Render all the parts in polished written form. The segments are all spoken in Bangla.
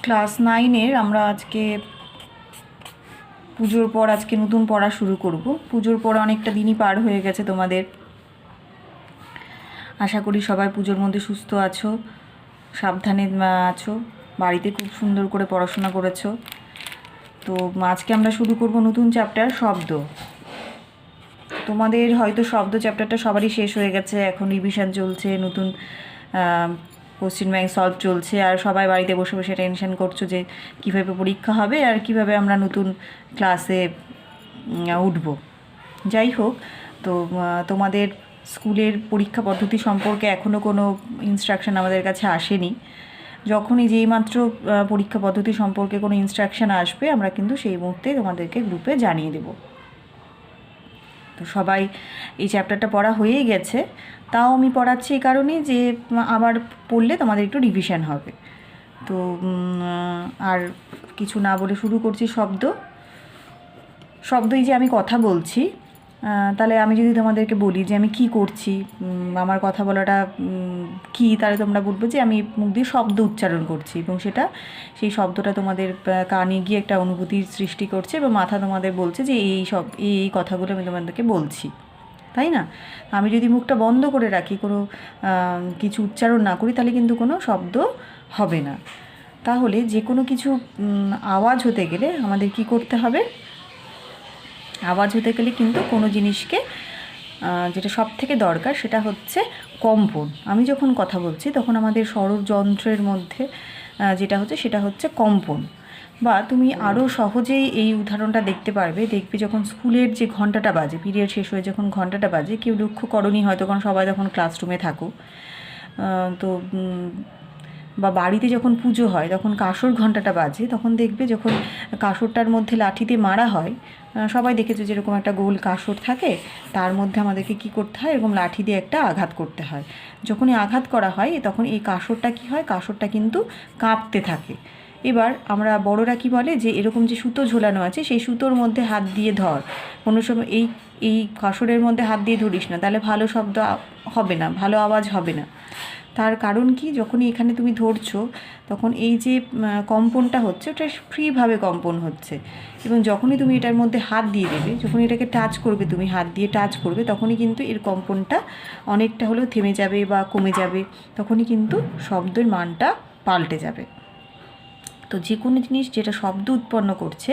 ক্লাস 9-এর আমরা আজকে পুজোর পর আজকে নতুন পড়া শুরু করব। পুজোর পর অনেকটা দিনই পার হয়ে গেছে তোমাদের। আশা করি সবাই পুজোর মধ্যে সুস্থ আছো, সাবধানে আছো, বাড়িতে খুব সুন্দর করে পড়াশোনা করেছো। তো আজকে আমরা শুরু করব নতুন চ্যাপ্টার শব্দ। তোমাদের হয়তো শব্দ চ্যাপ্টারটা সবারই শেষ হয়ে গেছে, এখন রিভিশন চলছে, নতুন কোশ্চেন ব্যাংক সলভ চলছে, আর সবাই বাড়িতে বসে বসে টেনশন করছো যে কীভাবে পরীক্ষা হবে আর কিভাবে আমরা নতুন ক্লাসে উঠব। যাই হোক, তো তোমাদের স্কুলের পরীক্ষা পদ্ধতি সম্পর্কে এখনও কোনো ইনস্ট্রাকশন আমাদের কাছে আসেনি। যখনই যেইমাত্র পরীক্ষা পদ্ধতি সম্পর্কে কোনো ইনস্ট্রাকশন আসবে আমরা কিন্তু সেই মুহূর্তে তোমাদেরকে গ্রুপে জানিয়ে দেব। তো সবাই এই চ্যাপ্টারটা পড়া হয়েই গেছে, তাও আমি পড়াচ্ছি এই কারণে যে আবার পড়লে তোমাদের একটু রিভিশন হবে। তো আর কিছু না বলে শুরু করছি শব্দই যে আমি কথা বলছি, তাহলে আমি যদি তোমাদেরকে বলি যে আমি কি করছি, আমার কথা বলাটা কি, তাহলে তোমরা বলবে যে আমি মুখ দিয়ে শব্দ উচ্চারণ করছি, এবং সেই শব্দটা তোমাদের কানে গিয়ে একটা অনুভূতির সৃষ্টি করছে এবং মাথা তোমাদের বলছে যে এই কথাগুলো আমি তোমাদেরকে বলছি, তাই না? আমি যদি মুখটা বন্ধ করে রাখি, কোনো কিছু উচ্চারণ না করি, তাহলে কিন্তু কোনো শব্দ হবে না। তাহলে যে কোনো কিছু আওয়াজ হতে গেলে আমাদের কি করতে হবে? আওয়াজ হতে গেলে কিন্তু কোনো জিনিসকে যেটা সব থেকে দরকার সেটা হচ্ছে কম্পন। আমি যখন কথা বলছি তখন আমাদের স্বরযন্ত্রের মধ্যে যেটা হচ্ছে সেটা হচ্ছে কম্পন। বা তুমি আরও সহজেই এই উদাহরণটা দেখতে পারবে, দেখবে যখন স্কুলের যে ঘন্টাটা বাজে, পিরিয়ড শেষ হয়ে যখন ঘন্টাটা বাজে, কেউ লক্ষ্য করনি হয়তো, কারণ সবাই তখন ক্লাসরুমে থাকো। তো বা বাড়িতে যখন পুজো হয় তখন কাঁসর ঘণ্টাটা বাজে, তখন দেখবে যখন কাঁসরটার মধ্যে লাঠিতে মারা হয়, সবাই দেখেছো যেরকম একটা গোল কাঁসর থাকে, তার মধ্যে আমাদেরকে কি করতে হয়, এরকম লাঠি দিয়ে একটা আঘাত করতে হয়। যখনই আঘাত করা হয় তখন এই কাঁসরটা কি হয়, কাঁসরটা কিন্তু কাঁপতে থাকে। এবার আমরা বড়রা কি বলে যে এরকম যে সুতো ঝোলানো আছে সেই সুতোর মধ্যে হাত দিয়ে ধর, কোনো সময় এই কাঁসরের মধ্যে হাত দিয়ে ধরিস না, তাহলে ভালো শব্দ হবে না, ভালো আওয়াজ হবে না। তার কারণ কি, যখনই এখানে তুমি ধরছো তখন এই যে কম্পনটা হচ্ছে ওটা ফ্রিভাবে কম্পন হচ্ছে, এবং যখনই তুমি এটার মধ্যে হাত দিয়ে দেবে, যখন এটাকে টাচ করবে, তুমি হাত দিয়ে টাচ করবে, তখনই কিন্তু এর কম্পনটা অনেকটা হলেও থেমে যাবে বা কমে যাবে, তখনই কিন্তু শব্দের মানটা পাল্টে যাবে। তো যে কোনো জিনিস যেটা শব্দ উৎপন্ন করছে,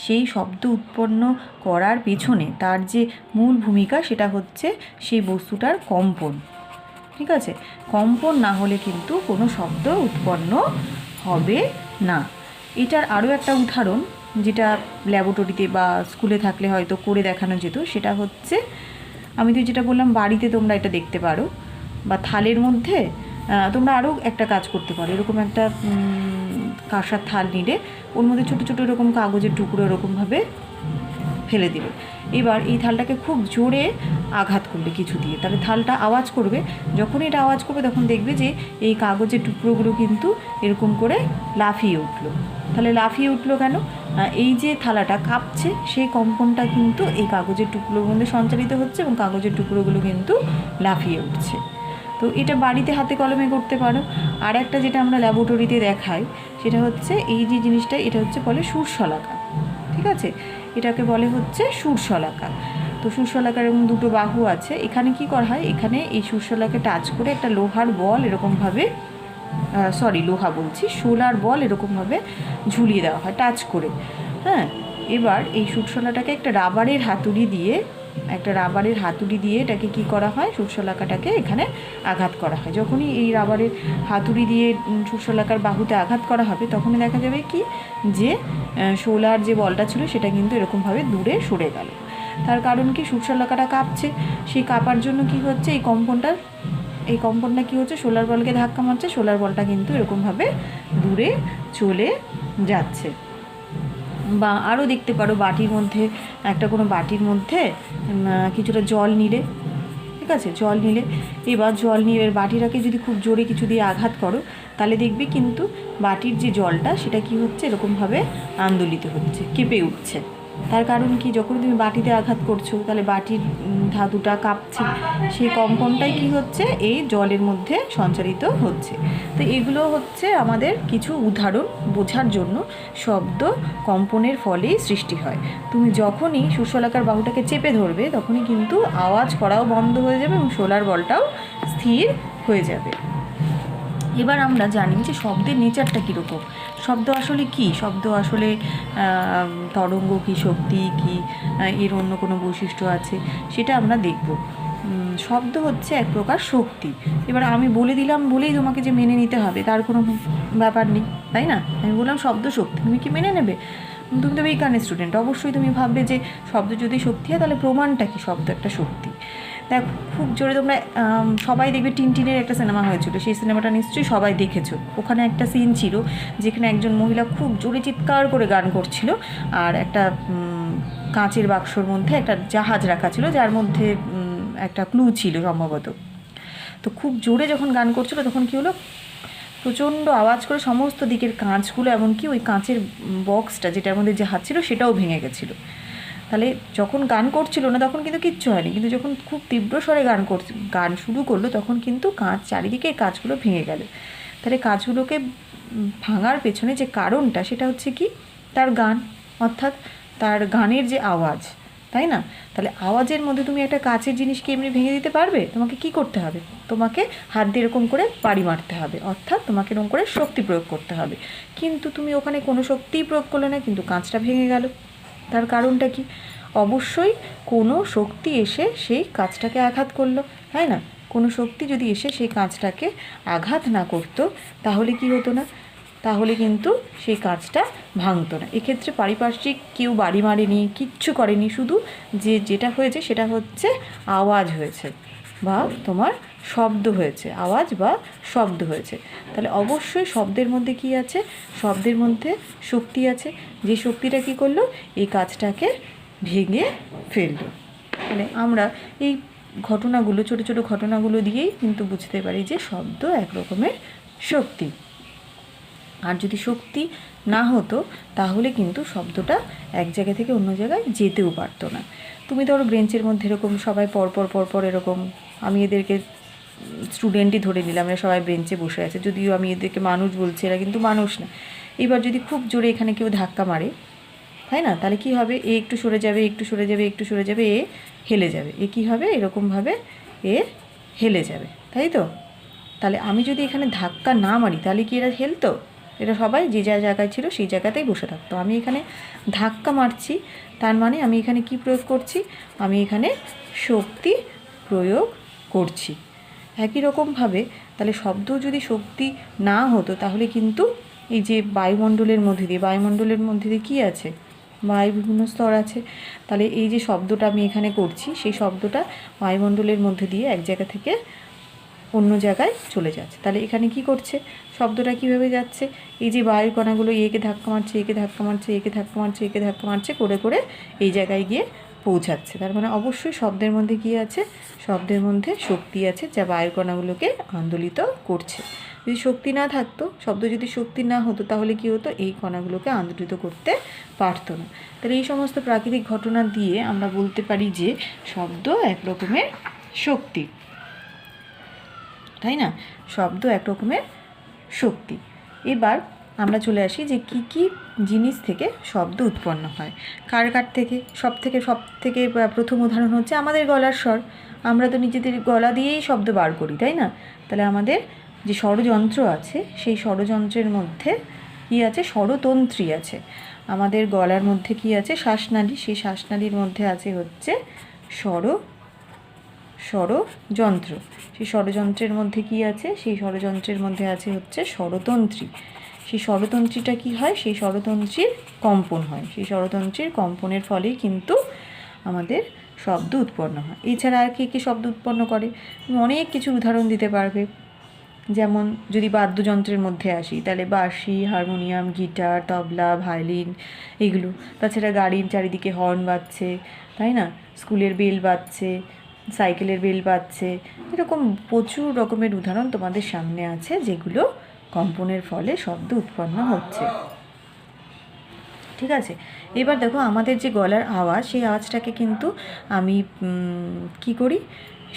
সেই শব্দ উৎপন্ন করার পেছনে তার যে মূল ভূমিকা সেটা হচ্ছে সেই বস্তুটার কম্পন। ঠিক আছে? কম্পন না হলে কিন্তু কোনো শব্দ উৎপন্ন হবে না। এটার আরও একটা উদাহরণ, যেটা ল্যাবরেটরিতে বা স্কুলে থাকলে হয়তো করে দেখানো যেত, সেটা হচ্ছে আমি তো যেটা বললাম বাড়িতে তোমরা এটা দেখতে পারো, বা থালের মধ্যে তোমরা আরও একটা কাজ করতে পারো। এরকম একটা কাঁসার থাল নিলে ওর মধ্যে ছোটো ছোটো এরকম কাগজের টুকরো এরকমভাবে ফেলে দিলে, এবার এই থালটাকে খুব জোরে আঘাত করলে কিছু দিয়ে, তাহলে থালটা আওয়াজ করবে। যখনই এটা আওয়াজ করবে তখন দেখবে যে এই কাগজের টুকরোগুলো কিন্তু এরকম করে লাফিয়ে উঠলো। তাহলে লাফিয়ে উঠলো কেন? এই যে থালাটা কাঁপছে সেই কম্পনটা কিন্তু এই কাগজের টুকরোর মধ্যে সঞ্চালিত হচ্ছে এবং কাগজের টুকরোগুলো কিন্তু লাফিয়ে উঠছে। তো এটা বাড়িতে হাতে কলমে করতে পারো। আর একটা যেটা আমরা ল্যাবরেটরিতে দেখাই সেটা হচ্ছে এই যে জিনিসটা, এটা হচ্ছে বলে সুরশলাকা। ঠিক আছে? এটাকে বলে হচ্ছে সুরশলাকা। তো সুরশলাকার এরকম দুটো বাহু আছে। এখানে কি করা হয়, এখানে এই সুরশলাকে টাচ করে একটা লোহার বল এরকমভাবে, শোলার বল এরকমভাবে ঝুলিয়ে দেওয়া হয় টাচ করে। হ্যাঁ, এবার এই সুরশলাটাকে একটা রাবারের হাতুড়ি দিয়ে এটাকে কী করা হয়, সুরশলাকাটাকে এখানে আঘাত করা হয়। যখনই এই রাবারের হাতুড়ি দিয়ে সুরশলাকার বাহুতে আঘাত করা হবে তখনই দেখা যাবে কি যে শোলার যে বলটা ছিল সেটা কিন্তু এরকমভাবে দূরে সরে গেল। তার কারণ কি, সুরশলাকাটা কাঁপছে, সেই কাঁপার জন্য কি হচ্ছে, এই কম্পনটা কী হচ্ছে, শোলার বলকে ধাক্কা মারছে, শোলার বলটা কিন্তু এরকমভাবে দূরে চলে যাচ্ছে। বা আরও দেখতে পারো কোনো বাটির মধ্যে কিছুটা জল নিলে, ঠিক আছে, এবার বাটিটাকে যদি খুব জোরে কিছু দিয়ে আঘাত করো, তাহলে দেখবে কিন্তু বাটির যে জলটা সেটা কি হচ্ছে, এরকমভাবে আন্দোলিত হচ্ছে, কেঁপে উঠছে। তার কারণ কি, যখন তুমি বাটিতে আঘাত করছো তাহলে বাটির ধাতুটা কাঁপছে, সেই কম্পনটাই কি হচ্ছে, এই জলের মধ্যে সঞ্চারিত হচ্ছে। তো এগুলো হচ্ছে আমাদের কিছু উদাহরণ বোঝার জন্য। শব্দ কম্পনের ফলেই সৃষ্টি হয়। তুমি যখনই সুশলাকার বাহুটাকে চেপে ধরবে তখনই কিন্তু আওয়াজ করাও বন্ধ হয়ে যাবে এবং শোলার বলটাও স্থির হয়ে যাবে। এবার আমরা জানি যে শব্দের নেচারটা কীরকম, শব্দ আসলে কি, শব্দ আসলে তরঙ্গ কি, শক্তি কি, এর অন্য কোনো বৈশিষ্ট্য আছে, সেটা আমরা দেখব। শব্দ হচ্ছে এক প্রকার শক্তি। এবার আমি বলে দিলাম বলেই তোমাকে যে মেনে নিতে হবে তার কোনো ব্যাপার নেই, তাই না? আমি বললাম শব্দ শক্তি, তুমি কি মেনে নেবে? তুমি তো বিজ্ঞানের স্টুডেন্ট, অবশ্যই তুমি ভাববে যে শব্দ যদি শক্তি হয় তাহলে প্রমাণটা কি শব্দ একটা শক্তি। দেখ, খুব জোরে তোমরা সবাই দেখবে টিনটিনের একটা সিনেমা হয়েছিল, সেই সিনেমাটা নিশ্চয়ই সবাই দেখেছো। ওখানে একটা সিন ছিল যেখানে একজন মহিলা খুব জোরে চিৎকার করে গান করছিল, আর একটা কাঁচের বাক্সর মধ্যে একটা জাহাজ রাখা ছিল যার মধ্যে একটা ক্লু ছিল সম্ভবত। তো খুব জোরে যখন গান করছিল তখন কী হলো, প্রচণ্ড আওয়াজ করে সমস্ত দিকের কাঁচগুলো, এমনকি ওই কাঁচের বক্সটা যেটার মধ্যে জাহাজ ছিল সেটাও ভেঙে গেছিলো। তাহলে যখন গান করছিল না তখন কিন্তু কিচ্ছু হয়নি, কিন্তু যখন খুব তীব্র স্বরে গান শুরু করলো তখন কিন্তু চারিদিকে কাঁচগুলো ভেঙে গেল। তাহলে কাঁচগুলোকে ভাঙার পেছনে যে কারণটা সেটা হচ্ছে কি, তার গান, অর্থাৎ তার গানের যে আওয়াজ, তাই না? তাহলে আওয়াজের মধ্যে তুমি একটা কাঁচের জিনিসকে এমনি ভেঙে দিতে পারবে? তোমাকে কি করতে হবে? তোমাকে হাত দিয়ে এরকম করে বাড়ি মারতে হবে, অর্থাৎ তোমাকে এরকম করে শক্তি প্রয়োগ করতে হবে। কিন্তু তুমি ওখানে কোনো শক্তিই প্রয়োগ করলে না, কিন্তু কাঁচটা ভেঙে গেল। তার কারণটা কি? অবশ্যই কোনো শক্তি এসে সেই কাঁচটাকে আঘাত করলো, তাই না? কোনো শক্তি যদি এসে সেই কাঁচটাকে আঘাত না করতো তাহলে কি হতো না, তাহলে কিন্তু সেই কাঁচটা ভাঙতো না। এক্ষেত্রে পারিপার্শ্বিক কেউ বাড়ি মারেনি, কিচ্ছু করেনি, শুধু যেটা হয়েছে সেটা হচ্ছে আওয়াজ হয়েছে বা তোমার শব্দ হয়েছে, আওয়াজ বা শব্দ হয়েছে। তাহলে অবশ্যই শব্দের মধ্যে কি আছে? শব্দের মধ্যে শক্তি আছে, যে শক্তিটা কী করলো, এই কাজটাকে ভেঙে ফেললো। মানে আমরা এই ঘটনাগুলো, ছোটো ছোটো ঘটনাগুলো দিয়েই কিন্তু বুঝতে পারি যে শব্দ এক রকমের শক্তি। আর যদি শক্তি না হতো তাহলে কিন্তু শব্দটা এক জায়গা থেকে অন্য জায়গায় যেতেও পারতো না। তুমি ধরো ব্রেঞ্চের মধ্যে এরকম সবাই পরপর এরকম, আমি এদেরকে স্টুডেন্টই ধরে নিলাম, এরা সবাই বেঞ্চে বসে আছে, যদিও আমি এদেরকে মানুষ বলছি, এরা কিন্তু মানুষ না। এবার যদি খুব জোরে এখানে কেউ ধাক্কা মারে, তাই না, তাহলে কি হবে, এ একটু সরে যাবে, একটু সরে যাবে, একটু সরে যাবে, এ হেলে যাবে। এ কী হবে, এরকমভাবে এ হেলে যাবে, তাই তো? তাহলে আমি যদি এখানে ধাক্কা না মারি তাহলে কি এরা হেলতো? এরা সবাই যে যা জায়গায় ছিল সেই জায়গাতেই বসে থাকতো। আমি এখানে ধাক্কা মারছি, তার মানে আমি এখানে কি প্রয়োগ করছি, আমি এখানে শক্তি প্রয়োগ করছি। একই রকমভাবে তাহলে শব্দ যদি শক্তি না হতো তাহলে কিন্তু এই যে বায়ুমণ্ডলের মধ্যে দিয়ে কী আছে, বায়ু বিভিন্ন স্তর আছে। তাহলে এই যে শব্দটা আমি এখানে করছি সেই শব্দটা বায়ুমণ্ডলের মধ্যে দিয়ে এক জায়গা থেকে অন্য জায়গায় চলে যাচ্ছে। তাহলে এখানে কি করছে, শব্দটা কীভাবে যাচ্ছে, এই যে বায়ুর কণাগুলো একে ধাক্কা মারছে, একে ধাক্কা মারছে, একে ধাক্কা মারছে, একে ধাক্কা মারছে করে করে এই জায়গায় গিয়ে পৌঁছাচ্ছে। তার মানে অবশ্যই শব্দের মধ্যে কী আছে, শব্দের মধ্যে শক্তি আছে যা বায়ুর কণাগুলোকে আন্দোলিত করছে। যদি শক্তি না থাকতো, শব্দ যদি শক্তি না হতো তাহলে কি হতো, এই কণাগুলোকে আন্দোলিত করতে পারতো না। তাহলে এই সমস্ত প্রাকৃতিক ঘটনা দিয়ে আমরা বলতে পারি যে শব্দ এক রকমের শক্তি, তাই না? শব্দ এক রকমের শক্তি। এবার আমরা চলে আসি যে কী কী জিনিস থেকে শব্দ উৎপন্ন হয়, কার থেকে। সব থেকে প্রথম উদাহরণ হচ্ছে আমাদের গলার স্বর। আমরা তো নিজেদের গলা দিয়েই শব্দ বার করি, তাই না? তাহলে আমাদের যে স্বরযন্ত্র আছে সেই স্বরযন্ত্রের মধ্যে কী আছে, স্বরতন্ত্রী আছে। আমাদের গলার মধ্যে কী আছে, শ্বাসনালী, সেই শ্বাসনালীর মধ্যে আছে হচ্ছে স্বরযন্ত্র। সেই স্বরযন্ত্রের মধ্যে কি আছে, সেই স্বরযন্ত্রের মধ্যে আছে হচ্ছে স্বরতন্ত্রী। সেই স্বরতন্ত্রীটা কি হয়, সেই স্বরতন্ত্রীর কম্পন হয়, সেই স্বরতন্ত্রীর কম্পনের ফলেই কিন্তু আমাদের শব্দ উৎপন্ন হয়। এছাড়া আর কী কী শব্দ উৎপন্ন করে, অনেক কিছু উদাহরণ দিতে পারবে। যেমন যদি বাদ্যযন্ত্রের মধ্যে আসি তাহলে বাঁশি, হারমোনিয়াম, গিটার, তবলা, ভায়োলিন এগুলো। তাছাড়া গাড়ির চারিদিকে হর্ন বাজছে, তাই না, স্কুলের বেল বাজছে, সাইকেলের বেল বাজছে, এরকম প্রচুর রকমের উদাহরণ তোমাদের সামনে আছে যেগুলো কম্পনের ফলে শব্দ উৎপন্ন হচ্ছে। ঠিক আছে। এবার দেখো আমাদের যে গলার আওয়াজ, সেই আওয়াজটাকে কিন্তু আমি কি করি,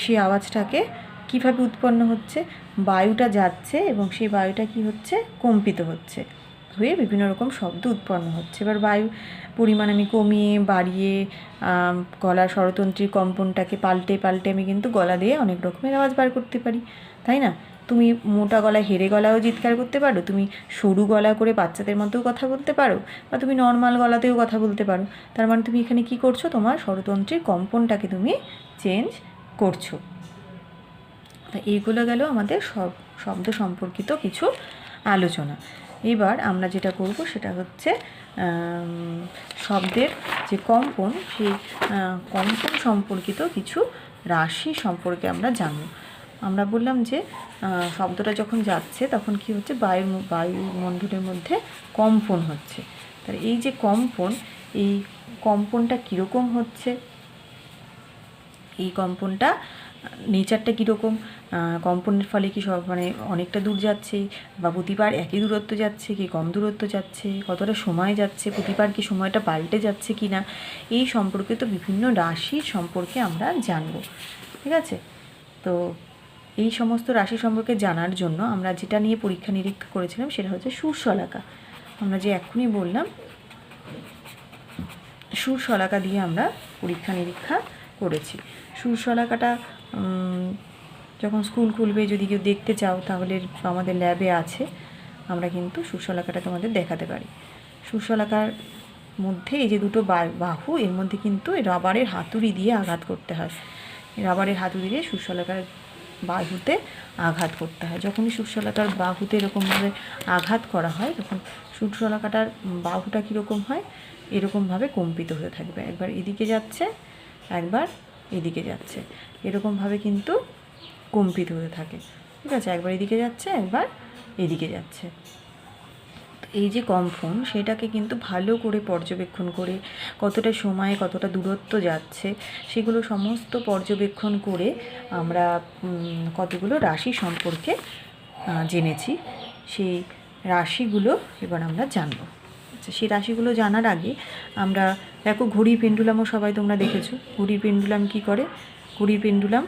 সেই আওয়াজটাকে কীভাবে উৎপন্ন হচ্ছে, বায়ুটা যাচ্ছে এবং সেই বায়ুটা কি হচ্ছে, কম্পিত হচ্ছে, হয়ে বিভিন্ন রকম শব্দ উৎপন্ন হচ্ছে। এবার বায়ু পরিমাণ আমি কমিয়ে বাড়িয়ে গলার স্বরতন্ত্রীর কম্পনটাকে পাল্টে পাল্টে আমি কিন্তু গলা দিয়ে অনেক রকমের আওয়াজ বার করতে পারি, তাই না? তুমি মোটা গলায় হেরে গলায়ও চিৎকার করতে পারো, তুমি সরু গলা করে বাচ্চাদের মধ্যেও কথা বলতে পারো, বা তুমি নর্মাল গলাতেও কথা বলতে পারো। তার মানে তুমি এখানে কি করছো, তোমার স্বরতন্ত্রীর কম্পনটাকে তুমি চেঞ্জ করছো। তা এইগুলো গেল আমাদের শব্দ সম্পর্কিত কিছু আলোচনা। এবার আমরা যেটা করব সেটা হচ্ছে শব্দের যে কম্পন, সেই কম্পন সম্পর্কিত কিছু রাশি সম্পর্কে আমরা জানব। আমরা বললাম যে শব্দটা যখন যাচ্ছে তখন কি হচ্ছে, বায়ুমণ্ডলের মধ্যে কম্পন হচ্ছে। তাহলে এই যে কম্পন, এই কম্পনটা কীরকম হচ্ছে, এই কম্পনটা নেচারটা কীরকম, কম্পনের ফলে কি সব মানে অনেকটা দূর যাচ্ছে, বা প্রতিবার একই দূরত্ব যাচ্ছে কি কম দূরত্ব যাচ্ছে, কতটা সময় যাচ্ছে, প্রতিবার কি সময়টা পাল্টে যাচ্ছে কি না, এই সম্পর্কিত বিভিন্ন রাশির সম্পর্কে আমরা জানব। ঠিক আছে। তো এই সমস্ত রাশি সম্পর্কে জানার জন্য আমরা যেটা নিয়ে পরীক্ষা নিরীক্ষা করেছিলাম সেটা হচ্ছে সুরশলাকা। আমরা যে এক্ষুনি বললাম, সুরশলাকা দিয়ে আমরা পরীক্ষা নিরীক্ষা করেছি। সুরশলাকাটা যখন স্কুল খুলবে, যদি কেউ দেখতে চাও তাহলে আমাদের ল্যাবে আছে, আমরা কিন্তু সুরশলাকাটা তোমাদের দেখাতে পারি। সুরশলাকার মধ্যে এই যে দুটো বাহু, এর মধ্যে কিন্তু রাবারের হাতুড়ি দিয়ে আঘাত করতে হয়। রাবারের হাতুড়ি দিয়ে সুরশলাকার বাহুতে আঘাত করতে হয়। যখনই সুরশলাকার বাহুতে এরকমভাবে আঘাত করা হয়, তখন সুরশলাকাটার বাহুটা কীরকম হয়, এরকমভাবে কম্পিত হয়ে থাকবে। একবার এদিকে যাচ্ছে, একবার এদিকে যাচ্ছে, এরকমভাবে কিন্তু কম্পিত হতে থাকে। ঠিক আছে, একবার এদিকে যাচ্ছে, একবার এদিকে যাচ্ছে। এই যে কম্পন, সেটাকে কিন্তু ভালো করে পর্যবেক্ষণ করে কতটা সময়ে কতটা দূরত্ব যাচ্ছে সেগুলো সমস্ত পর্যবেক্ষণ করে আমরা কতগুলো রাশি সম্পর্কে জেনেছি। সেই রাশিগুলো এবার আমরা জানব। আচ্ছা, সেই রাশিগুলো জানার আগে আমরা দেখো, ঘড়ির পেন্ডুলামও সবাই তোমরা দেখেছো। ঘড়ির পেন্ডুলাম কি করে, ঘড়ির পেন্ডুলাম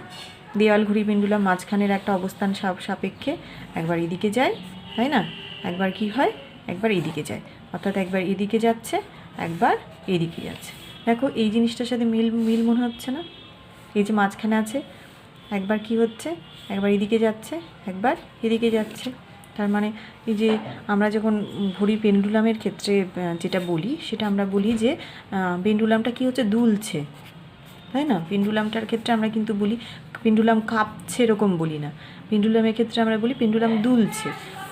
দেওয়াল ঘড়ি পেন্ডুলাম মাঝখানের একটা অবস্থান সাপেক্ষে একবার এদিকে যায়, তাই না? একবার কি হয়, একবার এদিকে যায়, অর্থাৎ একবার এদিকে যাচ্ছে, একবার এদিকে যাচ্ছে। দেখো এই জিনিসটার সাথে মিল মনে হচ্ছে না? এই যে মাঝখানে আছে, একবার কি হচ্ছে, একবার এদিকে যাচ্ছে, একবার এদিকে যাচ্ছে। তার মানে এই যে আমরা যখন ঘড়ি পেন্ডুলামের ক্ষেত্রে যেটা বলি, সেটা আমরা বলি যে পেন্ডুলামটা কি হচ্ছে, দুলছে, তাই না? পেন্ডুলামটার ক্ষেত্রে আমরা কিন্তু বলি পেন্ডুলাম কাঁপছে, এরকম বলি না। পেন্ডুলামের ক্ষেত্রে আমরা বলি পেন্ডুলাম দুলছে।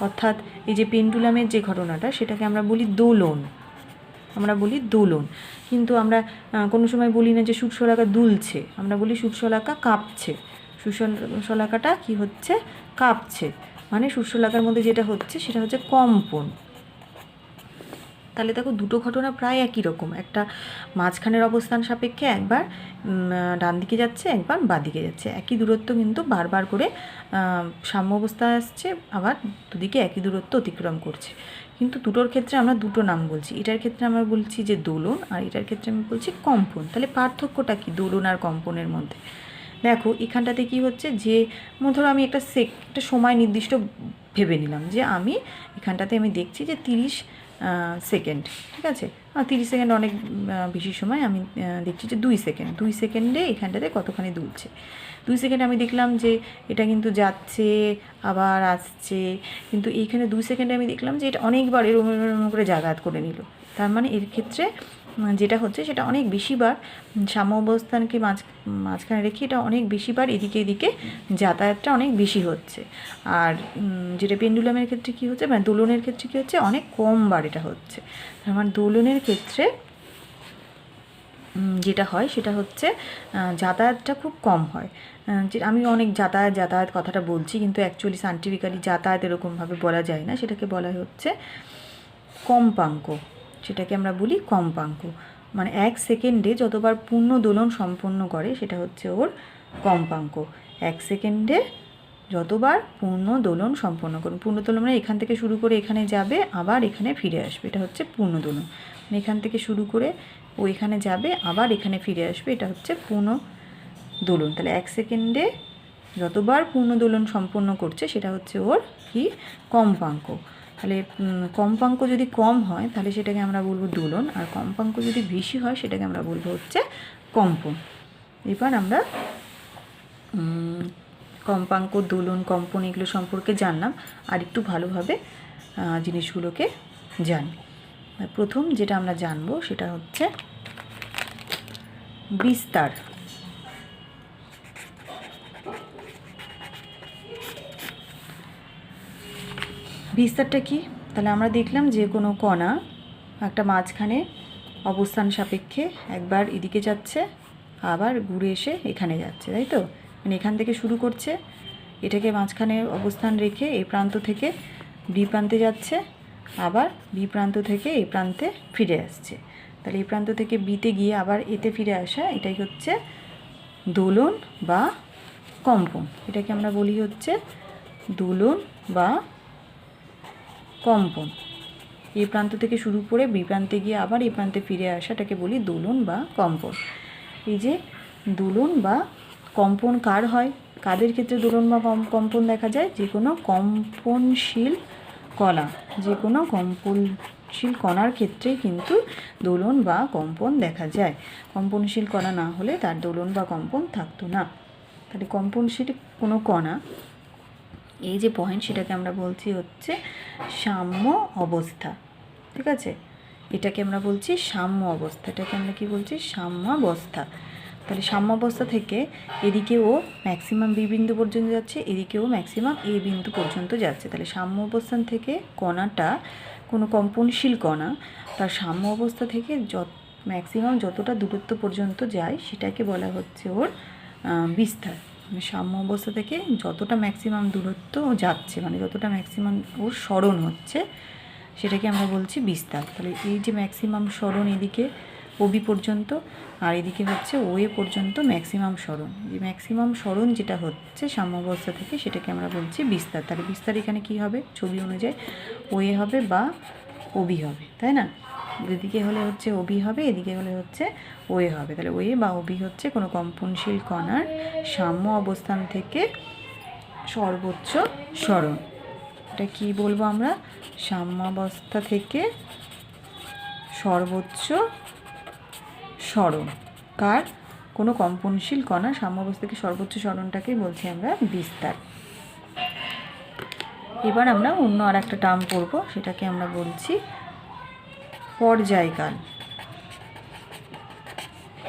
অর্থাৎ এই যে পেন্ডুলামের যে ঘটনাটা, সেটাকে আমরা বলি দোলন, আমরা বলি দোলন। কিন্তু আমরা কোনো সময় বলি না যে সুরশলাকা দুলছে, আমরা বলি সুরশলাকা কাঁপছে। সুরশলাকাটা কি হচ্ছে, কাঁপছে। মানে সুরশলাকার মধ্যে যেটা হচ্ছে সেটা হচ্ছে কম্পন। তাহলে দেখো দুটো ঘটনা প্রায় একই রকম, একটা মাঝখানের অবস্থান সাপেক্ষে একবার ডান দিকে যাচ্ছে, একবার বাঁ দিকে যাচ্ছে, একই দূরত্ব কিন্তু বারবার করে সাম্য অবস্থায় আসছে, আবার দুদিকে একই দূরত্ব অতিক্রম করছে। কিন্তু দুটোর ক্ষেত্রে আমরা দুটো নাম বলছি, এটার ক্ষেত্রে আমরা বলছি যে দোলন, আর এটার ক্ষেত্রে আমি বলছি কম্পন। তাহলে পার্থক্যটা কি দোলন আর কম্পনের মধ্যে? দেখো এখানটাতে কি হচ্ছে, যে ধরো আমি একটা সময় নির্দিষ্ট ভেবে নিলাম যে আমি এখানটাতে আমি দেখছি যে 30 সেকেন্ড, ঠিক আছে, 30 সেকেন্ড অনেক বেশি সময়, আমি দেখছি যে 2 সেকেন্ডে এখানটাতে কতখানি দুলছে। 2 সেকেন্ড আমি দেখলাম যে এটা কিন্তু যাচ্ছে আবার আসছে, কিন্তু এইখানে 2 সেকেন্ডে আমি দেখলাম যে এটা অনেকবার এরকম করে যাতায়াত করে নিল। তার মানে এর ক্ষেত্রে যেটা হচ্ছে সেটা অনেক বেশিবার সাম্য অবস্থানকে মাঝখানে রেখে এটা অনেক বেশিবার এদিকে এদিকে যাতায়াতটা অনেক বেশি হচ্ছে। আর যেটা পেন্ডুলামের ক্ষেত্রে কী হচ্ছে, মানে দোলনের ক্ষেত্রে কী হচ্ছে, অনেক কমবার এটা হচ্ছে। তার মানে দোলনের ক্ষেত্রে যেটা হয় সেটা হচ্ছে যাতায়াতটা খুব কম হয়। যে আমি অনেক যাতায়াত কথাটা বলছি, কিন্তু অ্যাকচুয়ালি সায়েন্টিফিক্যালি যাতায়াত এরকমভাবে বলা যায় না, সেটাকে বলা হচ্ছে কম্পাঙ্ক। সেটাকে আমরা বলি কম্পাঙ্ক। মানে 1 সেকেন্ডে যতবার পূর্ণ দোলন সম্পন্ন করে সেটা হচ্ছে ওর কম্পাঙ্ক। 1 সেকেন্ডে যতবার পূর্ণ দোলন সম্পন্ন করুন, পূর্ণ দোলন মানে এখান থেকে শুরু করে এখানে যাবে, আবার এখানে ফিরে আসবে, এটা হচ্ছে পূর্ণ দোলন। এখান থেকে শুরু করে ও এখানে যাবে, আবার এখানে ফিরে আসবে, এটা হচ্ছে পূর্ণ দোলন। তাহলে 1 সেকেন্ডে যতবার পূর্ণ দোলন সম্পন্ন করছে সেটা হচ্ছে ওর কি কম্পাঙ্ক। তাহলে কম্পাঙ্ক যদি কম হয় তাহলে সেটাকে আমরা বলবো দোলন, আর কম্পাঙ্ক যদি বেশি হয় সেটাকে আমরা বলবো হচ্ছে কম্পন। এবার আমরা কম্পাঙ্ক, দোলন, কম্পন এগুলো সম্পর্কে জানলাম, আর একটু ভালোভাবে জিনিসগুলোকে জানি। প্রথম যেটা আমরা জানবো সেটা হচ্ছে বিস্তার। বিস্তারটা কি? তাহলে আমরা দেখলাম যে কোনো কণা একটা মাঝখানে অবস্থান সাপেক্ষে একবার এদিকে যাচ্ছে, আবার ঘুরে এসে এখানে যাচ্ছে, তাই তো? মানে এখান থেকে শুরু করছে, এটাকে মাঝখানে অবস্থান রেখে এই প্রান্ত থেকে বি প্রান্তে যাচ্ছে, আবার বি প্রান্ত থেকে এই প্রান্তে ফিরে আসছে। তাহলে এই প্রান্ত থেকে বিতে গিয়ে আবার এতে ফিরে আসা, এটাই হচ্ছে দোলন বা কম্পন। এটাকে আমরা বলি হচ্ছে দোলন বা কম্পন। এই প্রান্ত থেকে শুরু করে বি প্রান্তে গিয়ে আবার এই প্রান্তে ফিরে আসাটাকে বলি দোলন বা কম্পন। এই যে দোলন বা কম্পন কার হয়, কাদের ক্ষেত্রে দোলন বা কম্পন দেখা যায়? যে কোনো কম্পনশীল কণা, যে কোনো কম্পনশীল কণার ক্ষেত্রেই কিন্তু দোলন বা কম্পন দেখা যায়। কম্পনশীল কণা না হলে তার দোলন বা কম্পন থাকতো না। তাহলে কম্পনশীল কোনো কণা, এই যে পয়েন্ট, সেটাকে আমরা বলছি হচ্ছে সাম্য অবস্থা। ঠিক আছে, এটাকে আমরা বলছি সাম্য অবস্থা। এটাকে আমরা কি বলছি? সাম্য অবস্থা। তাহলে সাম্য অবস্থা থেকে এদিকেও ম্যাক্সিমাম বি বিন্দু পর্যন্ত যাচ্ছে, এদিকেও ম্যাক্সিমাম এ বিন্দু পর্যন্ত যাচ্ছে। তাহলে সাম্য অবস্থান থেকে কণাটা, কোনো কম্পনশীল কণা তার সাম্য অবস্থা থেকে ম্যাক্সিমাম যতটা দূরত্ব পর্যন্ত যায় সেটাকে বলা হচ্ছে ওর বিস্তার। সাম্য অবস্থা থেকে যতটা ম্যাক্সিমাম দূরত্ব যাচ্ছে, মানে যতটা ম্যাক্সিমাম ওর সরণ হচ্ছে, সেটাকে আমরা বলছি বিস্তার। তাহলে এই যে ম্যাক্সিমাম সরণ এদিকে ওবি পর্যন্ত, আর এদিকে হচ্ছে ওএ পর্যন্ত ম্যাক্সিমাম সরণ। এই ম্যাক্সিমাম সরণ যেটা হচ্ছে সাম্য অবস্থা থেকে, সেটাকে আমরা বলছি বিস্তার। তাহলে বিস্তার এখানে কি হবে? ছবি অনুযায়ী ওএ হবে বা ওবি হবে, তাই না? এদিকে হলে হচ্ছে ওবি হবে, এদিকে হলে হচ্ছে ওএ হবে। তাহলে ওএ বা ওবি হচ্ছে কোনো কম্পনশীল কণার সাম্য অবস্থান থেকে সর্বোচ্চ সরণ। এটা কি বলবো আমরা? সাম্যাবস্থা থেকে সর্বোচ্চ সরণ কার? কোনো কম্পনশীল কণা সাম্যাবস্থা থেকে সর্বোচ্চ সরণটাকে বলছি আমরা বিস্তার। এবার আমরা অন্য আর একটা টার্ম পড়ব, সেটাকে আমরা বলছি পর্যায়কাল।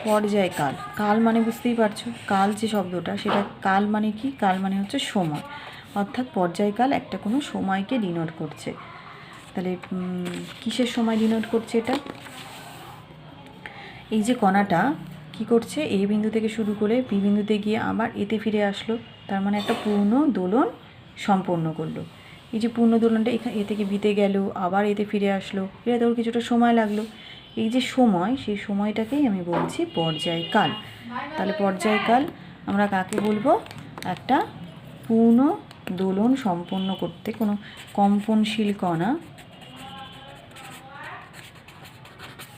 পর্যায়কাল, কাল মানে বুঝতেই পারছো, কাল যে শব্দটা, সেটা কাল মানে কি? কাল মানে হচ্ছে সময়, অর্থাৎ পর্যায়কাল একটা কোনো সময়কে ডিনোট করছে। তাহলে কিসের সময় ডিনোট করছে এটা? এই যে কণাটা কি করছে, এই বিন্দু থেকে শুরু করে বি বিন্দুতে গিয়ে আবার এতে ফিরে আসলো, তার মানে একটা পূর্ণ দোলন সম্পন্ন করলো। এই যে পূর্ণ দোলনটা এ থেকে বিতে গেল, আবার এতে ফিরে আসলো, এটা তোর কিছুটা সময় লাগলো। এই যে সময়, সেই সময়টাকেই আমি বলছি পর্যায়কাল। তাহলে পর্যায়কাল আমরা কাকে বলবো? একটা পূর্ণ দোলন সম্পন্ন করতে কোনো কম্পনশীল কণা,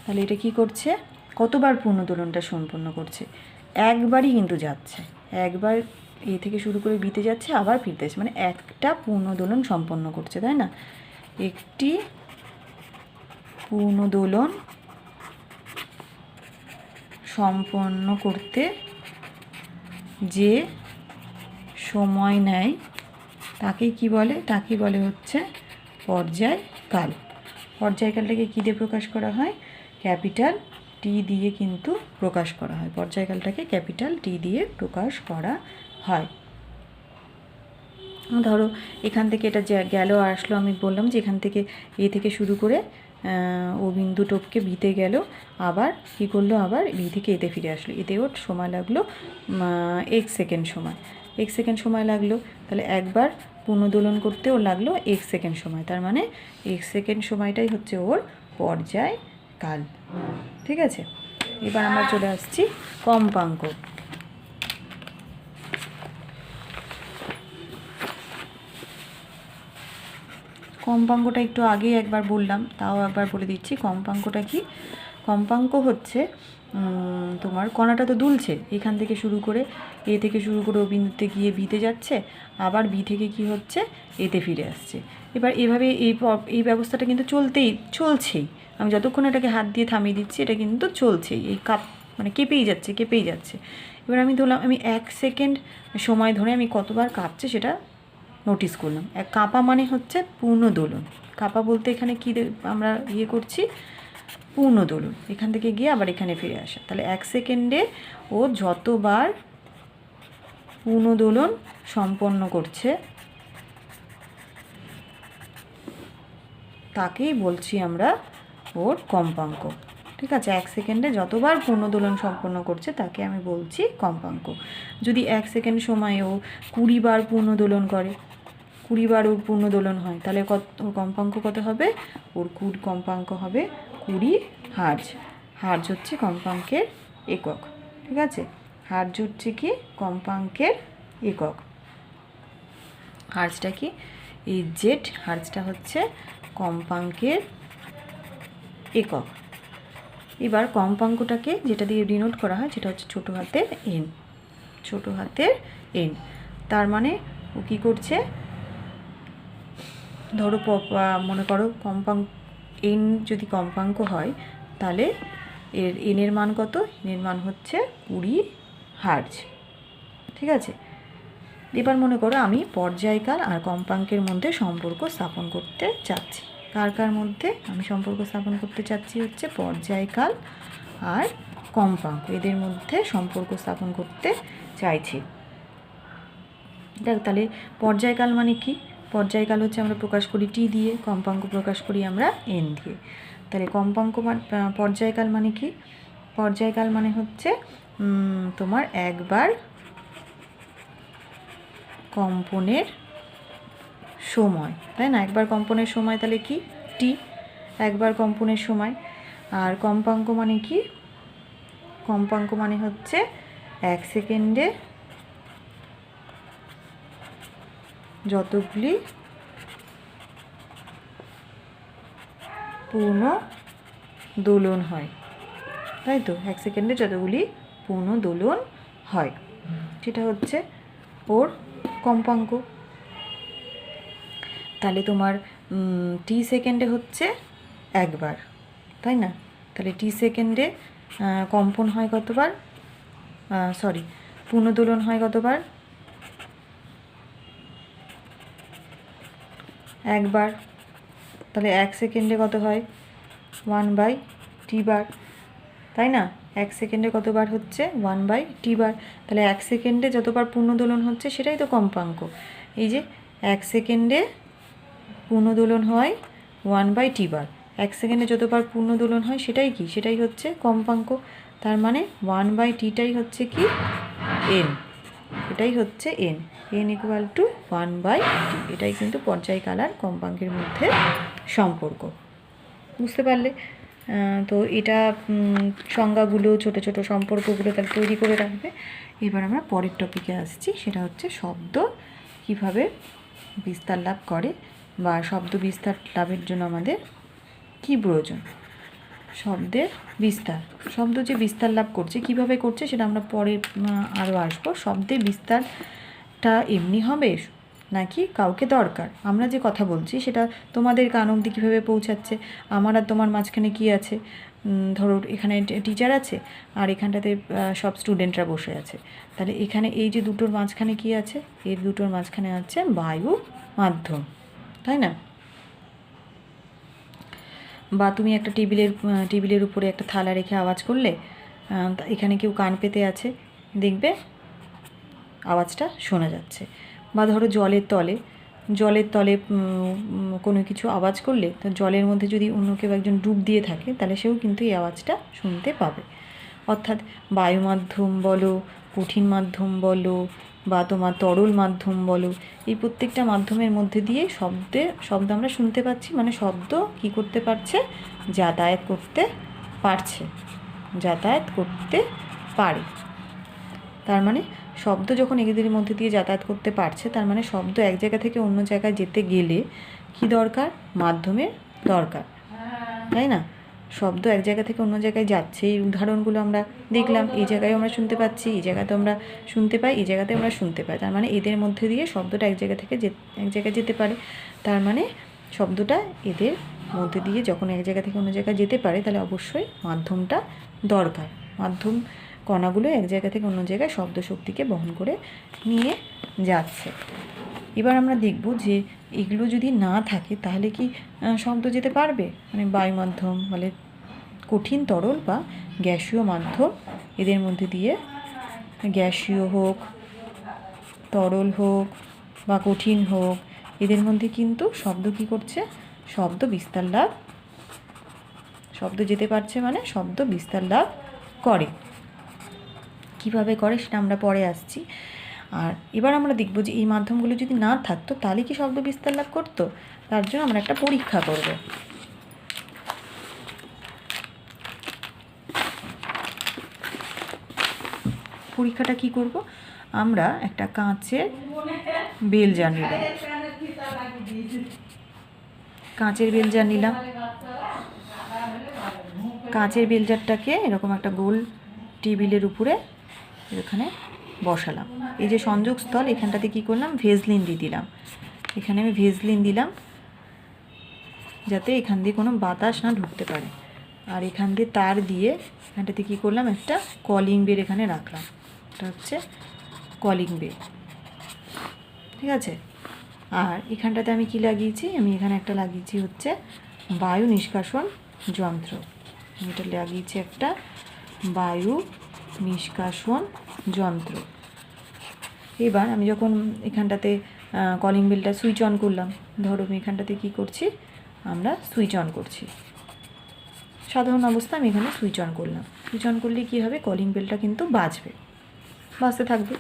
তাহলে এটা কি করছে? কতবার পূর্ণ দোলনটা সম্পন্ন করছে? একবারই কিন্তু যাচ্ছে, একবার এ থেকে শুরু করে বিতে যাচ্ছে, আবার ফিরতে আসছে, মানে একটা পূর্ণ দোলন সম্পন্ন করছে, তাই না? একটি পূর্ণ দোলন সম্পন্ন করতে যে সময় নেয় তাকে কি বলে? তাকে বলে হচ্ছে পর্যায়কাল। পর্যায়কালটাকে কী দিয়ে প্রকাশ করা হয়? ক্যাপিটাল টি দিয়ে কিন্তু প্রকাশ করা হয়। পর্যায়কালটাকে ক্যাপিটাল টি দিয়ে প্রকাশ করা হয়। ধরো এখান থেকে এটা গেল আর আসলো, আমি বললাম যে এখান থেকে এ থেকে শুরু করে ও বিন্দু টপকে বিতে গেল, আবার কী করলো? আবার বি থেকে এতে ফিরে আসলো, এতে ওর সময় লাগলো 1 সেকেন্ড সময়। 1 সেকেন্ড সময় লাগলো, তাহলে একবার পুনর্দোলন করতে ওর লাগলো 1 সেকেন্ড সময়। তার মানে 1 সেকেন্ড সময়টাই হচ্ছে ওর পর্যায়কাল। ঠিক আছে, এবার আমরা চলে আসছি কম্পাঙ্ক। কম্পাঙ্কটা একটু আগেই একবার বললাম, তাও একবার বলে দিচ্ছি। কম্পাঙ্কটা কি? কম্পাঙ্ক হচ্ছে তোমার কণাটা তো দুলছে, এখান থেকে শুরু করে এ থেকে শুরু করে ও বিন্দুতে গিয়ে বিতে যাচ্ছে, আবার বি থেকে কি হচ্ছে এতে ফিরে আসছে। এবার এভাবে এই ব্যবস্থাটা কিন্তু চলছেই। আমি যতক্ষণ এটাকে হাত দিয়ে থামিয়ে দিচ্ছি এটা কিন্তু চলছেই, এই কাপ মানে কেঁপেই যাচ্ছে। এবার আমি ধরলাম আমি 1 সেকেন্ড সময় ধরে আমি কতবার কাঁপছে সেটা নোটিস করলাম। কাঁপা মানে হচ্ছে পূর্ণ দোলন। কাঁপা বলতে এখানে কি আমরা করছি, পূর্ণ দোলন। এখান থেকে গিয়ে আবার এখানে ফিরে আসা। তাহলে 1 সেকেন্ডে ও যতবার পূর্ণ দোলন সম্পন্ন করছে তাকেই বলছি আমরা ওর কম্পাঙ্ক। ঠিক আছে, 1 সেকেন্ডে যতবার পূর্ণদোলন সম্পন্ন করছে তাকে আমি বলছি কম্পাঙ্ক। যদি 1 সেকেন্ড সময়ে ও 20 বার পূর্ণদোলন করে, 20 বার ওর পূর্ণদোলন হয়, তাহলে ওর কম্পাঙ্ক কত হবে? ওর কম্পাঙ্ক হবে 20 হার্জ। হার্জ হচ্ছে কম্পাঙ্কের একক। ঠিক আছে, হার্জ হচ্ছে কি কম্পাঙ্কের একক। হার্জটা কি? এই জেড হার্জটা হচ্ছে কম্পাঙ্কের একক। এবার কম্পাঙ্কটাকে যেটা দিয়ে ডিনোট করা হয় সেটা হচ্ছে ছোটো হাতের এন। ছোটো হাতের এন, তার মানে ও কী করছে, ধরো মনে করো কম্পাঙ্ক এন যদি কম্পাঙ্ক হয় তাহলে এর এনের মান কত? এনের মান হচ্ছে 20 হার্জ। ঠিক আছে, এবার মনে করো আমি পর্যায়কাল আর কম্পাঙ্কের মধ্যে সম্পর্ক স্থাপন করতে চাচ্ছি। কার মধ্যে আমি সম্পর্ক স্থাপন করতে চাচ্ছি? হচ্ছে পর্যায়কাল আর কম্পাঙ্ক, এদের মধ্যে সম্পর্ক স্থাপন করতে চাইছি। দেখ, তাহলে পর্যায়কাল মানে কি? পর্যায়কাল হচ্ছে আমরা প্রকাশ করি টি দিয়ে, কম্পাঙ্ক প্রকাশ করি আমরা এন দিয়ে। তাহলে পর্যায়কাল মানে কি? পর্যায়কাল মানে হচ্ছে তোমার একবার কম্পনের সময়, তাই না? একবার কম্পনের সময় তাহলে কি? টি, একবার কম্পনের সময়। আর কম্পাঙ্ক মানে কি? কম্পাঙ্ক মানে হচ্ছে 1 সেকেন্ডে যতগুলি পূর্ণ দোলন হয়, তাই তো? 1 সেকেন্ডে যতগুলি পূর্ণ দোলন হয় সেটা হচ্ছে ওর কম্পাঙ্ক। তাহলে তোমার টি সেকেন্ডে হচ্ছে একবার, তাই না? তাহলে টি সেকেন্ডে কম্পন হয় কতবার? পূর্ণদোলন হয় কতবার? একবার। তাহলে 1 সেকেন্ডে কত হয়? 1/t বার, তাই না? 1 সেকেন্ডে কতবার হচ্ছে? 1/t বার। তাহলে 1 সেকেন্ডে যতবার পূর্ণদোলন হচ্ছে সেটাই তো কম্পাঙ্ক। এই যে 1 সেকেন্ডে পূর্ণদোলন হয় 1/t বার, 1 সেকেন্ডে যতবার পূর্ণদোলন হয় সেটাই কি? সেটাই হচ্ছে কম্পাঙ্ক। তার মানে 1/tটাই হচ্ছে কি? এন। এটাই হচ্ছে N. N equal to 1/t। এটাই কিন্তু পর্যায়কাল আর কম্পাঙ্কের মধ্যে সম্পর্ক। বুঝতে পারলে? তো এটা সংজ্ঞাগুলো, ছোট ছোট সম্পর্কগুলো তাহলে তৈরি করে রাখবে। এবার আমরা পরের টপিকে আসছি, সেটা হচ্ছে শব্দ কিভাবে বিস্তার লাভ করে বা শব্দ বিস্তার লাভের জন্য আমাদের কি প্রয়োজন। শব্দের বিস্তার, শব্দ যে বিস্তার লাভ করছে কিভাবে করছে সেটা আমরা পরে আরও আসবো। শব্দের বিস্তারটা এমনি হবে নাকি কাউকে দরকার? আমরা যে কথা বলছি সেটা তোমাদের কান অবধি কীভাবে পৌঁছাচ্ছে? আমার আর তোমার মাঝখানে কি আছে? ধরো এখানে টিচার আছে আর এখানটাতে সব স্টুডেন্টরা বসে আছে। তাহলে এখানে এই যে দুটোর মাঝখানে কি আছে? এর দুটোর মাঝখানে আছে বায়ু মাধ্যম, তাই না? বা তুমি একটা টেবিলের উপরে একটা থালা রেখে আওয়াজ করলে, এখানে কেউ কান পেতে আছে, দেখবে আওয়াজটা শোনা যাচ্ছে। বা ধরো জলের তলে কোনো কিছু আওয়াজ করলে, তো জলের মধ্যে যদি অন্য কেউ একজন ডুব দিয়ে থাকে তাহলে সেও কিন্তু এই আওয়াজটা শুনতে পাবে। অর্থাৎ বায়ু মাধ্যম বলো, কঠিন মাধ্যম বলো বা তোমার তরল মাধ্যম বলো, এই প্রত্যেকটা মাধ্যমের মধ্যে দিয়ে শব্দ আমরা শুনতে পাচ্ছি। মানে শব্দ কি করতে পারছে? যাতায়াত করতে পারে। তার মানে শব্দ যখন এদের মধ্যে দিয়ে যাতায়াত করতে পারছে, তার মানে শব্দ এক জায়গা থেকে অন্য জায়গায় যেতে গেলে কি দরকার? মাধ্যমের দরকার, তাই না? শব্দ এক জায়গা থেকে অন্য জায়গায় যাচ্ছে, এই উদাহরণগুলো আমরা দেখলাম। এই জায়গায় আমরা শুনতে পাচ্ছি, এই জায়গাতে আমরা শুনতে পাই, এই জায়গাতে আমরা শুনতে পাই। তার মানে এদের মধ্যে দিয়ে শব্দটা এক জায়গা থেকে এক জায়গায় যেতে পারে। তার মানে শব্দটা এদের মধ্যে দিয়ে যখন এক জায়গা থেকে অন্য জায়গায় যেতে পারে, তাহলে অবশ্যই মাধ্যমটা দরকার। মাধ্যম কণাগুলো এক জায়গা থেকে অন্য জায়গায় শব্দ শক্তিকে বহন করে নিয়ে যাচ্ছে। এবার আমরা দেখব যে এগুলো যদি না থাকে তাহলে কি শব্দ যেতে পারবে? মানে বায়ু মাধ্যম, মানে কঠিন, তরল বা গ্যাসীয় মাধ্যম, এদের মধ্যে দিয়ে গ্যাসীয় হোক, তরল হোক বা কঠিন হোক, এদের মধ্যে কিন্তু শব্দ কী করছে? শব্দ বিস্তার লাভ, শব্দ যেতে পারছে, মানে শব্দ বিস্তার লাভ করে। কিভাবে করে সেটা আমরা পরে আসছি। আর এবার আমরা দেখব যে এই মাধ্যমগুলো যদি না থাকতো তাহলে কি শব্দ বিস্তার লাভ করতো? তার জন্য আমরা একটা পরীক্ষা করব। পরীক্ষাটা কি করব? আমরা একটা কাঁচের বেলজার নিলাম, কাঁচের বেলজার নিলাম। কাঁচের বেলজারটাকে এরকম একটা গোল টেবিলের উপরে এখানে বসালাম। এই যে সংযোগস্থল, এখানটাতে কী করলাম? ভেজলিন দিয়ে দিলাম। এখানে আমি ভেজলিন দিলাম যাতে এখান দিয়ে কোনো বাতাস না ঢুকতে পারে। আর এখান দিয়ে তার দিয়ে এখানটাতে কী করলাম? একটা কলিং বেল এখানে রাখলাম। এটা হচ্ছে কলিং বেল, ঠিক আছে? আর এখানটাতে আমি কি লাগিয়েছি? আমি এখানে একটা লাগিয়েছি হচ্ছে বায়ু নিষ্কাশন যন্ত্র। এটা লাগিয়েছি একটা বায়ু নিষ্কাশন যন্ত্র। এবার আমি যখন এখানটাতে কলিং বেলটা সুইচ অন করলাম, ধরো আমি এখানটাতে কী করছি? আমরা সুইচ অন করছি। সাধারণ অবস্থা আমি এখানে সুইচ অন করলাম। সুইচ অন করলে কী হবে? কলিং বেলটা কিন্তু বাজবে, বাজতে থাকবে।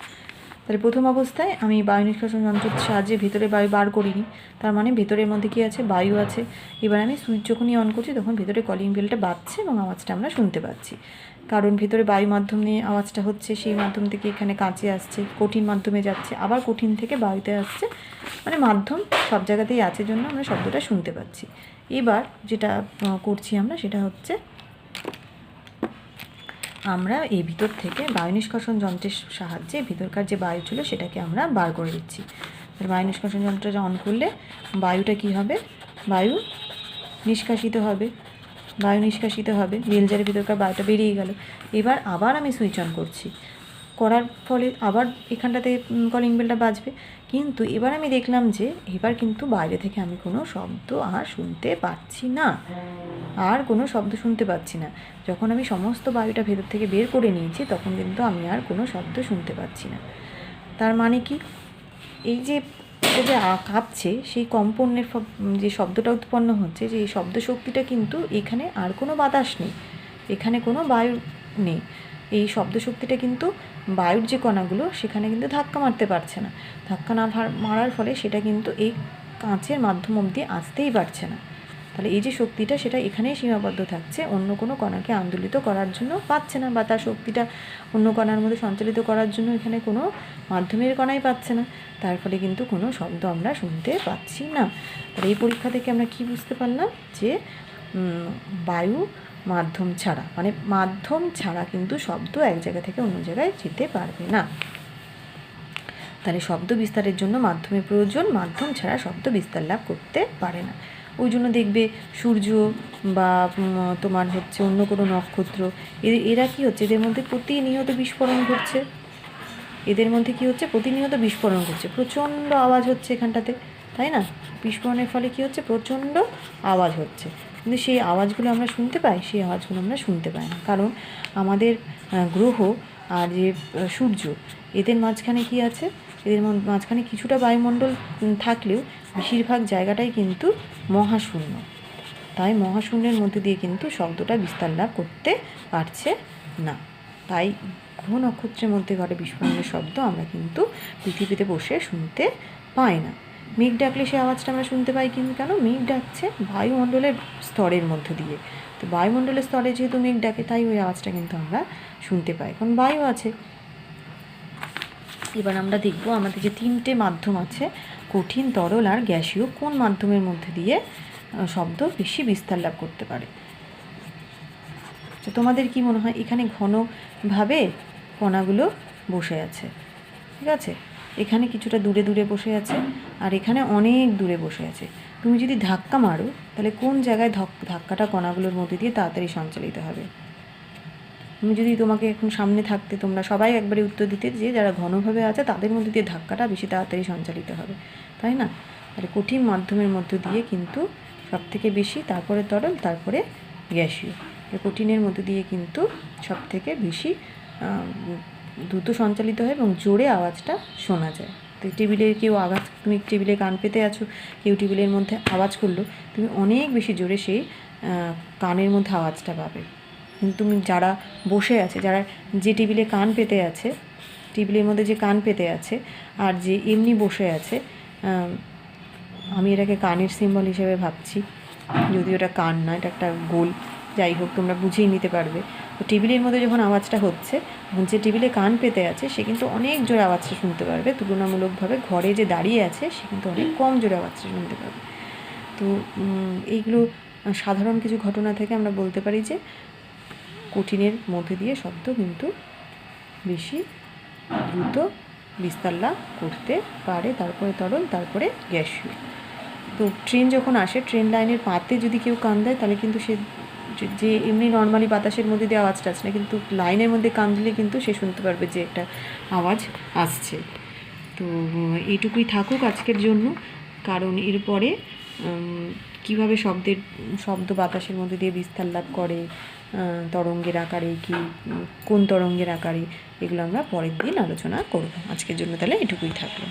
তাহলে প্রথম অবস্থায় আমি বায়ু নিষ্কাশন যন্ত্রের সাহায্যে ভেতরে বায়ু বার করিনি, তার মানে ভেতরের মধ্যে কী আছে? বায়ু আছে। এবার আমি সুইচ যখনই অন করছি তখন ভেতরে কলিং বেলটা বাজছে এবং আওয়াজটা আমরা শুনতে পাচ্ছি। কারণ ভেতরে বায়ু মাধ্যম নিয়ে আওয়াজটা হচ্ছে, সেই মাধ্যম থেকে এখানে কাঁচে আসছে, কঠিন মাধ্যমে যাচ্ছে, আবার কঠিন থেকে বায়ুতে আসছে, মানে মাধ্যম সব জায়গাতেই আছে, জন্য আমরা শব্দটা শুনতে পাচ্ছি। এবার যেটা করছি আমরা সেটা হচ্ছে আমরা এই ভিতর থেকে বায়ু নিষ্কাশন যন্ত্রের সাহায্যে ভিতরকার যে বায়ু ছিল সেটাকে আমরা বার করে দিচ্ছি। বায়ু নিষ্কাশন যন্ত্রটা অন করলে বায়ুটা কী হবে? বায়ু নিষ্কাশিত হবে, বায়ু নিষ্কাশিত হবে, বেলজারের ভিতরকার বায়ুটা বেরিয়ে গেল। এবার আবার আমি সুইচ অন করছি, করার ফলে আবার এখানটাতে কলিং বেলটা বাজবে। কিন্তু এবার আমি দেখলাম যে এবার কিন্তু বাইরে থেকে আমি কোনো শব্দ আর শুনতে পাচ্ছি না, আর কোনো শব্দ শুনতে পাচ্ছি না। যখন আমি সমস্ত বায়ুটা ভেতর থেকে বের করে নিয়েছি তখন কিন্তু আমি আর কোনো শব্দ শুনতে পাচ্ছি না। তার মানে কি? এই যে যে কাঁপছে, সেই কম্পনের যে শব্দটা উৎপন্ন হচ্ছে, যে এই শব্দ শক্তিটা কিন্তু এখানে আর কোনো বাতাস নেই, এখানে কোনো বায়ু নেই। এই শব্দ শক্তিটা কিন্তু বায়ুর যে কণাগুলো সেখানে কিন্তু ধাক্কা মারতে পারছে না। ধাক্কা না মারার ফলে সেটা কিন্তু এই কাঁচের মাধ্যম অবধি আসতেই পারছে না। তাহলে এই যে শক্তিটা সেটা এখানেই সীমাবদ্ধ থাকছে, অন্য কোনো কণাকে আন্দোলিত করার জন্য পাচ্ছে না, বা তার শক্তিটা অন্য কণার মধ্যে সঞ্চালিত করার জন্য এখানে কোনো মাধ্যমের কণাই পাচ্ছে না। তার ফলে কিন্তু কোনো শব্দ আমরা শুনতে পাচ্ছি না। তাহলে এই পরীক্ষা থেকে আমরা কি বুঝতে পারলাম? যে বায়ু মাধ্যম ছাড়া, মানে মাধ্যম ছাড়া কিন্তু শব্দ এক জায়গা থেকে অন্য জায়গায় যেতে পারবে না। তাহলে শব্দ বিস্তারের জন্য মাধ্যমের প্রয়োজন, মাধ্যম ছাড়া শব্দ বিস্তার লাভ করতে পারে না। ওই জন্য দেখবে সূর্য বা তোমার হচ্ছে অন্য কোনো নক্ষত্র, এরা কি হচ্ছে? এদের মধ্যে প্রতিনিয়ত বিস্ফোরণ ঘটছে, এদের মধ্যে কি হচ্ছে? প্রতিনিয়ত বিস্ফোরণ ঘটছে, প্রচণ্ড আওয়াজ হচ্ছে এখানটাতে, তাই না? বিস্ফোরণের ফলে কি হচ্ছে? প্রচণ্ড আওয়াজ হচ্ছে, কিন্তু সেই আওয়াজগুলো আমরা শুনতে পাই? সেই আওয়াজগুলো আমরা শুনতে পাই না, কারণ আমাদের গ্রহ আর যে সূর্য, এদের মাঝখানে কি আছে? এদের মাঝখানে কিছুটা বায়ুমণ্ডল থাকলেও বেশিরভাগ জায়গাটাই কিন্তু মহাশূন্য। তাই মহাশূন্যের মধ্যে দিয়ে কিন্তু শব্দটা বিস্তার লাভ করতে পারছে না। তাই গ্রহ নক্ষত্রের মধ্যে ঘটে বিস্ফোরণের শব্দ আমরা কিন্তু পৃথিবীতে বসে শুনতে পাই না। মেঘ ডাকলে সেই আওয়াজটা আমরা শুনতে পাই, কিন্তু কেন? মেঘ ডাকছে বায়ুমণ্ডলের স্তরের মধ্যে দিয়ে। তো বায়ুমণ্ডলের স্তরে যেহেতু মেঘ ডাকে, তাই ওই আওয়াজটা কিন্তু আমরা শুনতে পাই, কারণ বায়ু আছে। এবার আমরা দেখব আমাদের যে তিনটে মাধ্যম আছে, কঠিন, তরল আর গ্যাসীয় কোন মাধ্যমের মধ্যে দিয়ে শব্দ বেশি বিস্তার লাভ করতে পারে? তো তোমাদের কি মনে হয়? এখানে ঘনভাবে কণাগুলো বসে আছে, ঠিক আছে? এখানে কিছুটা দূরে দূরে বসে আছে, আর এখানে অনেক দূরে বসে আছে। তুমি যদি ধাক্কা মারো তাহলে কোন জায়গায় ধাক্কাটা কণাগুলোর মধ্যে দিয়ে তাড়াতাড়ি সঞ্চালিত হবে? তুমি যদি, তোমাকে এখন সামনে থাকতে তোমরা সবাই একবারে উত্তর দিতে যে যারা ঘনভাবে আছে তাদের মধ্যে দিয়ে ধাক্কাটা বেশি তাড়াতাড়ি সঞ্চালিত হবে, তাই না? তাহলে কঠিন মাধ্যমের মধ্য দিয়ে কিন্তু সব থেকে বেশি, তারপরে তরল, তারপরে গ্যাসীয়। কঠিনের মধ্যে দিয়ে কিন্তু সব থেকে বেশি দ্রুত সঞ্চালিত হয় এবং জোরে আওয়াজটা শোনা যায়। তো টেবিলের কেউ আওয়াজ, তুমি টেবিলে কান পেতে আছো, কেউ টেবিলের মধ্যে আওয়াজ করলো, তুমি অনেক বেশি জোরে সেই কানের মধ্যে আওয়াজটা পাবে। কিন্তু তুমি যারা বসে আছে, যারা যে টেবিলে কান পেতে আছে, টেবিলের মধ্যে যে কান পেতে আছে আর যে এমনি বসে আছে, আমি এটাকে কানের সিম্বল হিসেবে ভাবছি, যদিও এটা কান না, এটা একটা গোল, যাই হোক তোমরা বুঝেই নিতে পারবে। তো টেবিলের মধ্যে যখন আওয়াজটা হচ্ছে, তখন যে টেবিলে কান পেতে আছে সে কিন্তু অনেক জোরে আওয়াজটা শুনতে পারবে, তুলনামূলকভাবে ঘরে যে দাঁড়িয়ে আছে সে কিন্তু অনেক কম জোরে আওয়াজটা শুনতে পারবে। তো এইগুলো সাধারণ কিছু ঘটনা থেকে আমরা বলতে পারি যে কঠিনের মধ্যে দিয়ে শব্দ কিন্তু বেশি দ্রুত বিস্তার লাভ করতে পারে, তারপরে তরল, তারপরে গ্যাসীয়। তো ট্রেন যখন আসে, ট্রেন লাইনের পাতে যদি কেউ কান দেয় তাহলে কিন্তু সে, যে এমনি নর্মালি বাতাসের মধ্যে দিয়ে আওয়াজটা আসছে না, কিন্তু লাইনের মধ্যে কান দিলে কিন্তু সে শুনতে পারবে যে একটা আওয়াজ আসছে। তো এইটুকুই থাকুক আজকের জন্য, কারণ এরপরে কীভাবে শব্দ বাতাসের মধ্যে দিয়ে বিস্তার লাভ করে, তরঙ্গের আকারে কি, কোন তরঙ্গের আকারে, এগুলো আমরা পরের দিন আলোচনা করব। আজকের জন্য তাহলে এটুকুই থাকলো।